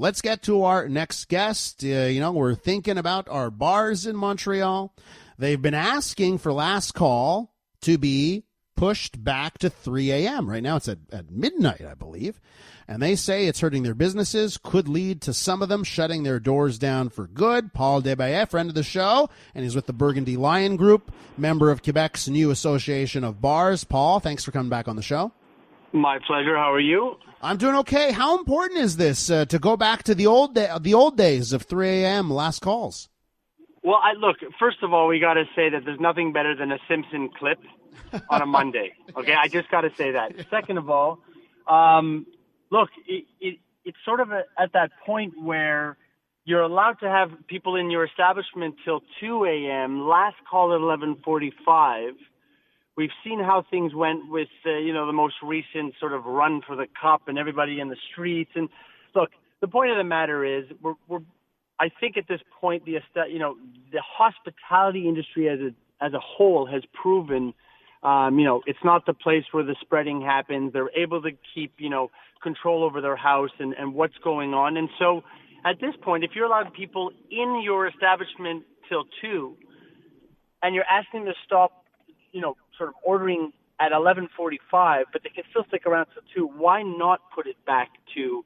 let's get to our next guest. We're thinking about our bars in Montreal. They've been asking for last call to be pushed back to 3 a.m. Right now it's at midnight, I believe. And they say it's hurting their businesses, could lead to some of them shutting their doors down for good. Paul Desbaillets, friend of the show, and he's with the Burgundy Lion Group, member of Quebec's new Association of Bars. Paul, thanks for coming back on the show. My pleasure. How are you? I'm doing okay. How important is this to go back to the old days of 3 a.m. last calls? Well, look, first of all, we got to say that there's nothing better than a Simpson clip on a Monday. Okay, I just got to say that. Second of all, look, it's sort of at that point where you're allowed to have people in your establishment till 2 a.m., last call at 11:45. We've seen how things went with, the most recent sort of run for the cup and everybody in the streets. And look, the point of the matter is I think at this point, the hospitality industry as a whole has proven, it's not the place where the spreading happens. They're able to keep, control over their house and what's going on. And so at this point, if you're allowed people in your establishment till 2 and you're asking them to stop, sort of ordering at 11:45, but they can still stick around till 2, why not put it back to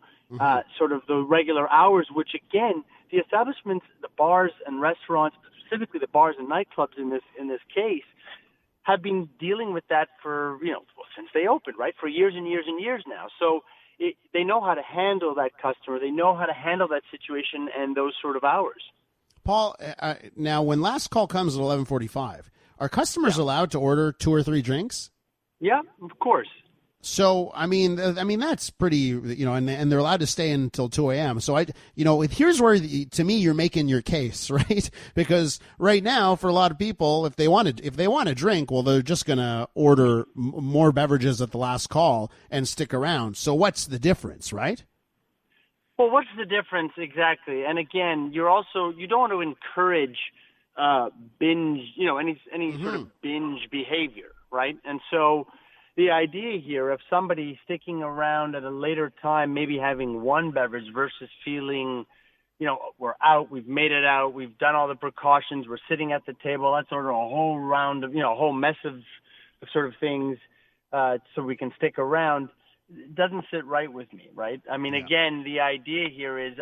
sort of the regular hours, which again, the establishments, the bars and restaurants, specifically the bars and nightclubs in this case, have been dealing with that for, since they opened, right? For years and years and years now. So they know how to handle that customer. They know how to handle that situation and those sort of hours. Paul, now when last call comes at 11:45, are customers allowed to order 2 or 3 drinks? Yeah, of course. So, I mean, that's pretty, and they're allowed to stay until 2 a.m. So here's where, to me, you're making your case, right? Because right now, for a lot of people, if they want to drink, well, they're just going to order more beverages at the last call and stick around. So what's the difference, right? Well, what's the difference exactly? And again, you don't want to encourage binge, any sort of binge behavior, right? And so the idea here of somebody sticking around at a later time, maybe having one beverage versus feeling, we're out, we've made it out, we've done all the precautions, we're sitting at the table, let's order a whole round of, a whole mess of sort of things so we can stick around, doesn't sit right with me, right? I mean, Again, the idea here is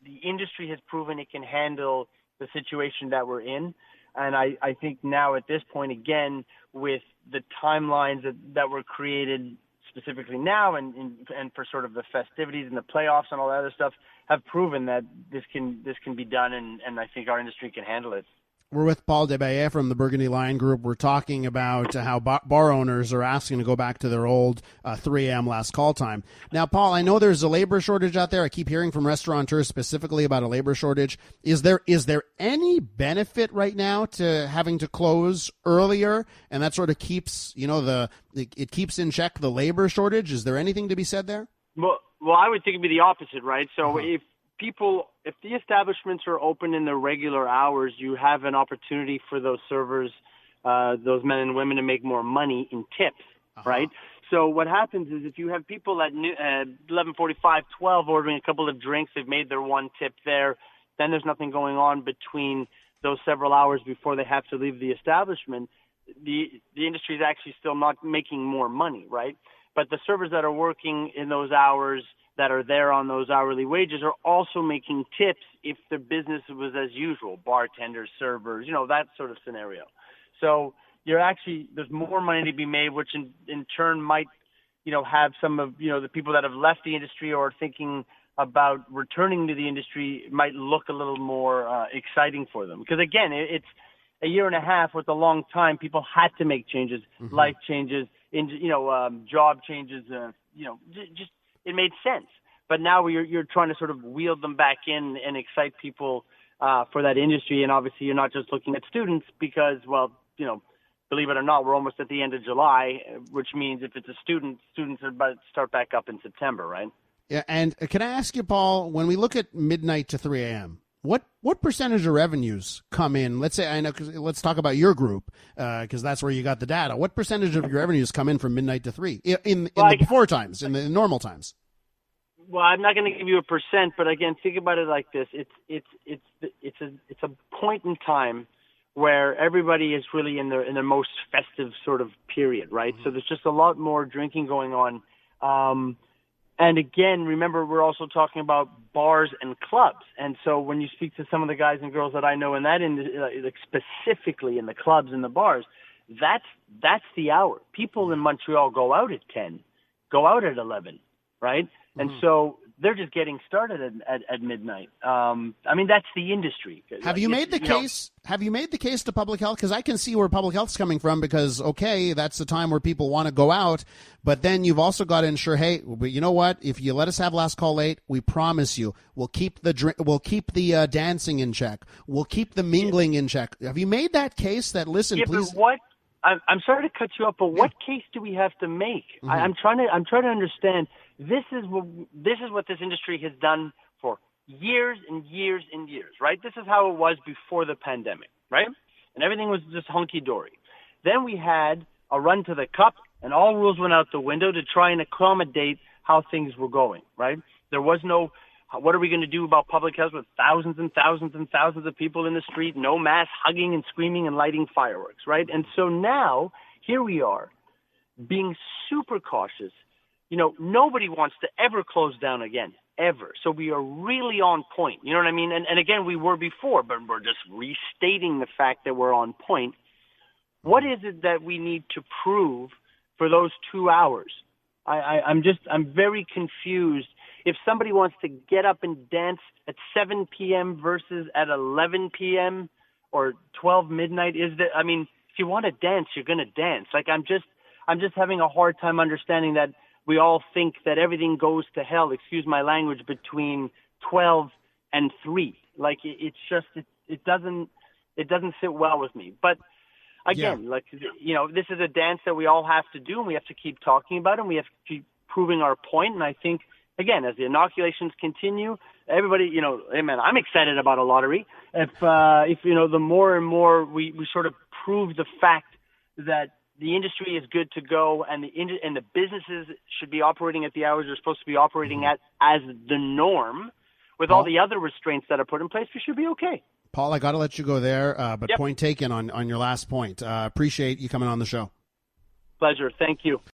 the industry has proven it can handle the situation that we're in. And I think now at this point, again, with the timelines that were created specifically now and for sort of the festivities and the playoffs and all that other stuff, have proven that this can be done, and I think our industry can handle it. We're with Paul Desbaillets from the Burgundy Lion Group. We're talking about how bar owners are asking to go back to their old 3 a.m. last call time. Now, Paul, I know there's a labor shortage out there. I keep hearing from restaurateurs specifically about a labor shortage. Is there any benefit right now to having to close earlier, and that sort of keeps it keeps in check the labor shortage? Is there anything to be said there? Well, I would think it'd be the opposite, right? So if the establishments are open in the regular hours, you have an opportunity for those servers, those men and women, to make more money in tips, right? So what happens is if you have people at 11:45, 12 ordering a couple of drinks, they've made their one tip there, then there's nothing going on between those several hours before they have to leave the establishment. The industry is actually still not making more money, right? But the servers that are working in those hours, that are there on those hourly wages, are also making tips if the business was as usual, bartenders, servers, that sort of scenario. So there's more money to be made, which in turn might, have some of, the people that have left the industry or are thinking about returning to the industry might look a little more exciting for them. Because again, it's a year and a half with a long time. People had to make changes, life changes, job changes, just, it made sense. But now you're trying to sort of wheel them back in and excite people for that industry. And obviously you're not just looking at students because, believe it or not, we're almost at the end of July, which means if it's a students are about to start back up in September, right? Yeah, and can I ask you, Paul, when we look at midnight to 3 a.m., what percentage of revenues come in? Let's say, let's talk about your group, because that's where you got the data. What percentage of your revenues come in from midnight to 3 in the before times, in the normal times? Well, I'm not going to give you a percent, but again, think about it like this: it's a point in time where everybody is really in their most festive sort of period, right? Mm-hmm. So there's just a lot more drinking going on. And again, remember, we're also talking about bars and clubs. And so when you speak to some of the guys and girls that I know in that like specifically in the clubs and the bars, that's the hour. People in Montreal go out at 10, go out at 11, right? Mm-hmm. And so they're just getting started at midnight. I mean, that's the industry. Have you made the case? Have you made the case to public health? Because I can see where public health's coming from. Because okay, that's the time where people want to go out, but then you've also got to ensure, hey, you know what? If you let us have last call late, we promise you, we'll keep the dancing in check. We'll keep the mingling in check. Have you made that case? That listen, please. But what? I'm sorry to cut you off, but what case do we have to make? Mm-hmm. I'm trying to understand. This is what this industry has done for years and years and years, right? This is how it was before the pandemic, right? And everything was just hunky-dory. Then we had a run to the cup, and all rules went out the window to try and accommodate how things were going, right? There was no, what are we going to do about public health with thousands and thousands and thousands of people in the street, no mass hugging and screaming and lighting fireworks, right? And so now, here we are, being super cautious. You know, nobody wants to ever close down again, ever. So we are really on point. You know what I mean? And again, we were before, but we're just restating the fact that we're on point. What is it that we need to prove for those 2 hours? I'm very confused. If somebody wants to get up and dance at 7 p.m. versus at 11 p.m. or 12 midnight, if you want to dance, you're going to dance. Like, I'm just having a hard time understanding that we all think that everything goes to hell, excuse my language, between 12 and 3. Like, it doesn't sit well with me. But again, this is a dance that we all have to do, and we have to keep talking about it, and we have to keep proving our point. And I think, again, as the inoculations continue, everybody, hey man, I'm excited about a lottery. If the more and more we sort of prove the fact that the industry is good to go, and the businesses should be operating at the hours they're supposed to be operating at as the norm, with all the other restraints that are put in place, we should be okay. Paul, I got to let you go there, but Point taken on your last point. Appreciate you coming on the show. Pleasure. Thank you.